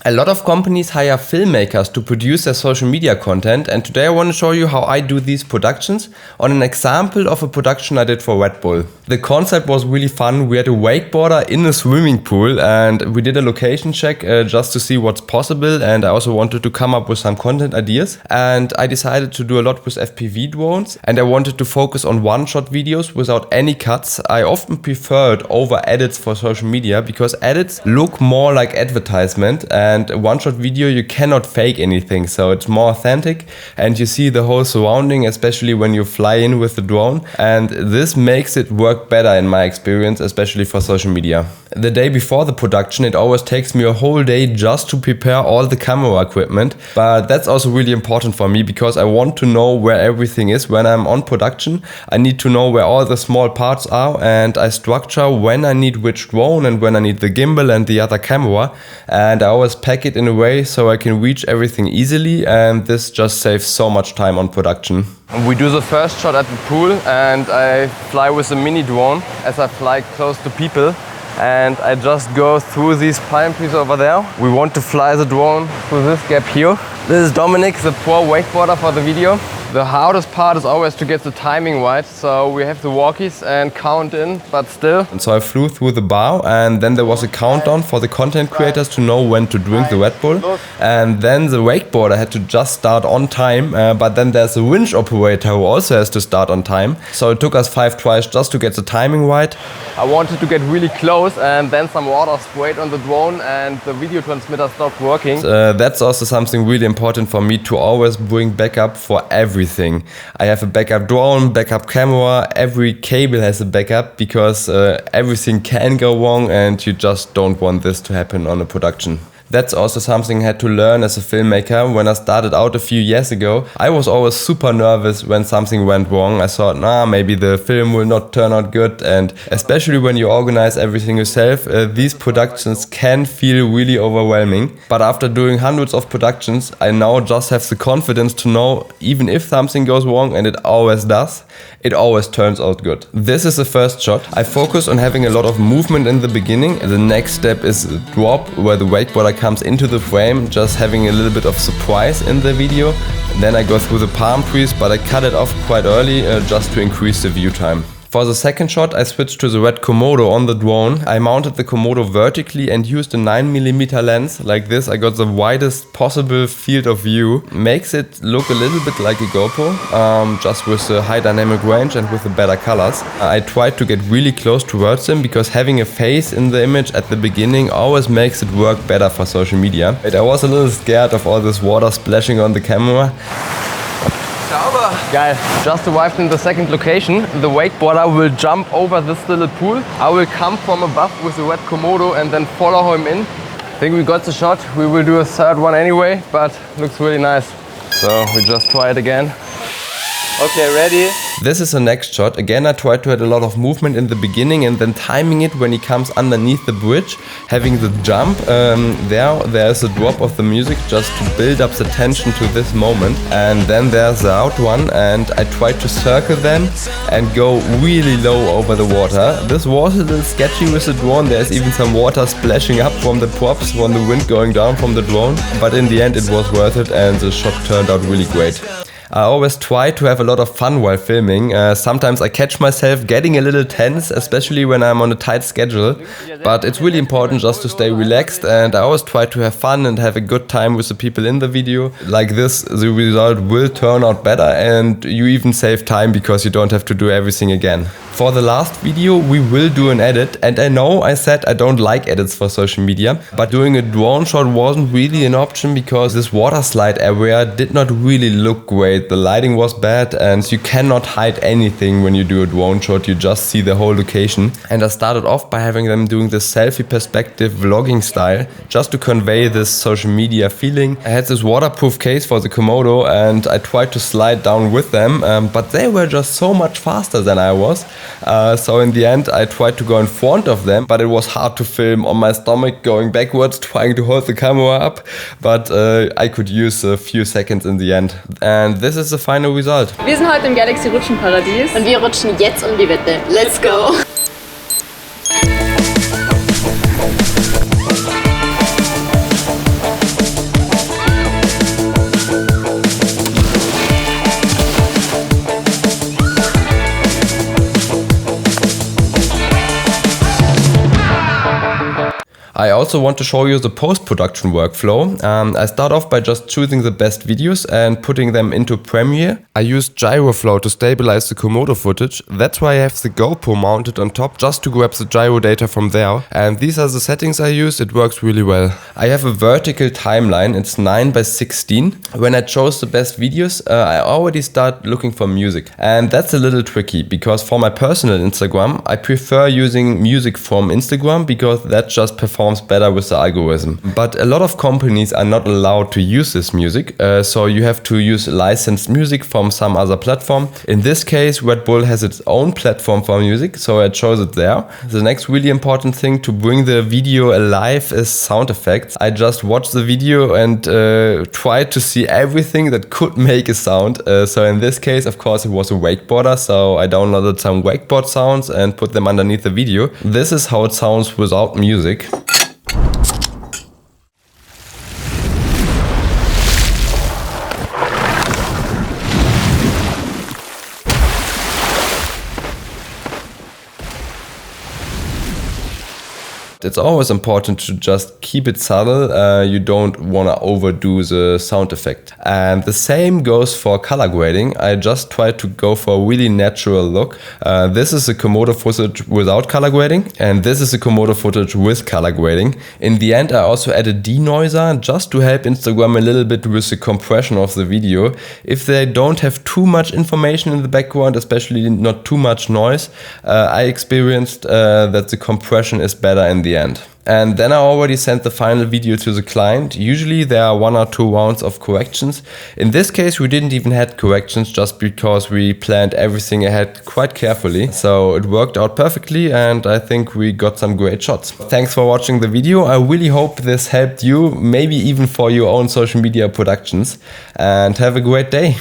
A lot of companies hire filmmakers to produce their social media content, and today I want to show you how I do these productions on an example of a production I did for Red Bull. The concept was really fun. We had a wakeboarder in a swimming pool and we did a location check just to see what's possible, and I also wanted to come up with some content ideas, and I decided to do a lot with FPV drones, and I wanted to focus on one-shot videos without any cuts. I often preferred over edits for social media because edits look more like advertisement, and a one-shot video you cannot fake anything, so it's more authentic and you see the whole surrounding, especially when you fly in with the drone, and this makes it work better in my experience, especially for social media. The day before the production it always takes me a whole day just to prepare all the camera equipment, but that's also really important for me because I want to know where everything is when I'm on production. I need to know where all the small parts are, and I structure when I need which drone and when I need the gimbal and the other camera, and I always pack it in a way so I can reach everything easily, and this just saves so much time on production. We do the first shot at the pool and I fly with a mini drone as I fly close to people, and I just go through these palm trees over there. We want to fly the drone through this gap here. This is Dominic, the pro wakeboarder for the video. The hardest part is always to get the timing right, so we have the walkies and count in, but still. And so I flew through the bar, and then there was a countdown for the content creators to know when to drink the Red Bull, and then the wakeboarder had to just start on time, but then there's a winch operator who also has to start on time, so it took us 5 tries just to get the timing right. I wanted to get really close, and then some water sprayed on the drone and the video transmitter stopped working. That's also something really important for me, to always bring backup for everything. I have a backup drone, backup camera, every cable has a backup because everything can go wrong and you just don't want this to happen on a production. That's also something I had to learn as a filmmaker. When I started out a few years ago, I was always super nervous when something went wrong. I thought, maybe the film will not turn out good, and especially when you organize everything yourself, these productions can feel really overwhelming. But after doing hundreds of productions, I now just have the confidence to know even if something goes wrong, and it always does, it always turns out good. This is the first shot. I focus on having a lot of movement in the beginning. The next step is a drop where the wakeboarder comes into the frame, just having a little bit of surprise in the video. Then I go through the palm trees, but I cut it off quite early just to increase the view time. For the second shot I switched to the red Komodo on the drone. I mounted the Komodo vertically and used a 9mm lens. Like this I got the widest possible field of view. Makes it look a little bit like a GoPro, just with a high dynamic range and with the better colors. I tried to get really close towards him because having a face in the image at the beginning always makes it work better for social media. I was a little scared of all this water splashing on the camera. Geil. Just arrived in the second location. The wakeboarder will jump over this little pool. I will come from above with the red Komodo and then follow him in. I think we got the shot. We will do a third one anyway, but looks really nice. So we just try it again. Okay, ready? This is the next shot. Again, I tried to add a lot of movement in the beginning and then timing it when he comes underneath the bridge, having the jump. There's a drop of the music just to build up the tension to this moment. And then there's the out one, and I tried to circle them and go really low over the water. This was a little sketchy with the drone. There's even some water splashing up from the props, from the wind going down from the drone. But in the end it was worth it and the shot turned out really great. I always try to have a lot of fun while filming. Sometimes I catch myself getting a little tense, especially when I'm on a tight schedule. But it's really important just to stay relaxed, and I always try to have fun and have a good time with the people in the video. Like this, the result will turn out better, and you even save time because you don't have to do everything again. For the last video we will do an edit, and I know I said I don't like edits for social media, but doing a drone shot wasn't really an option because this water slide area did not really look great. The lighting was bad and you cannot hide anything when you do a drone shot, you just see the whole location. And I started off by having them doing this selfie perspective vlogging style, just to convey this social media feeling. I had this waterproof case for the Komodo and I tried to slide down with them, but they were just so much faster than I was. So in the end I tried to go in front of them, but it was hard to film on my stomach going backwards trying to hold the camera up, but I could use a few seconds in the end. And this is the final result. Wir sind heute im Galaxy Rutschenparadies und wir rutschen jetzt um die Wette. Let's go! also want to show you the post-production workflow. I start off by just choosing the best videos and putting them into Premiere. I use gyroflow to stabilize the Komodo footage. That's why I have the GoPro mounted on top just to grab the gyro data from there. And these are the settings I use. It works really well. I have a vertical timeline. It's 9:16. When I chose the best videos, I already start looking for music. And that's a little tricky because for my personal Instagram, I prefer using music from Instagram because that just performs better with the algorithm. But a lot of companies are not allowed to use this music, so you have to use licensed music from some other platform. In this case, Red Bull has its own platform for music, so I chose it there. The next really important thing to bring the video alive is sound effects. I just watched the video and tried to see everything that could make a sound. So in this case, of course, it was a wakeboarder, so I downloaded some wakeboard sounds and put them underneath the video. This is how it sounds without music. It's always important to just keep it subtle. You don't want to overdo the sound effect. And the same goes for color grading. I just try to go for a really natural look. This is the Komodo footage without color grading, and this is the Komodo footage with color grading. In the end, I also added denoiser just to help Instagram a little bit with the compression of the video. If they don't have too much information in the background, especially not too much noise, I experienced that the compression is better in the end. And then I already sent the final video to the client. Usually there are 1 or 2 rounds of corrections. In this case, we didn't even have corrections just because we planned everything ahead quite carefully. So it worked out perfectly and I think we got some great shots. Thanks for watching the video. I really hope this helped you, maybe even for your own social media productions. And have a great day.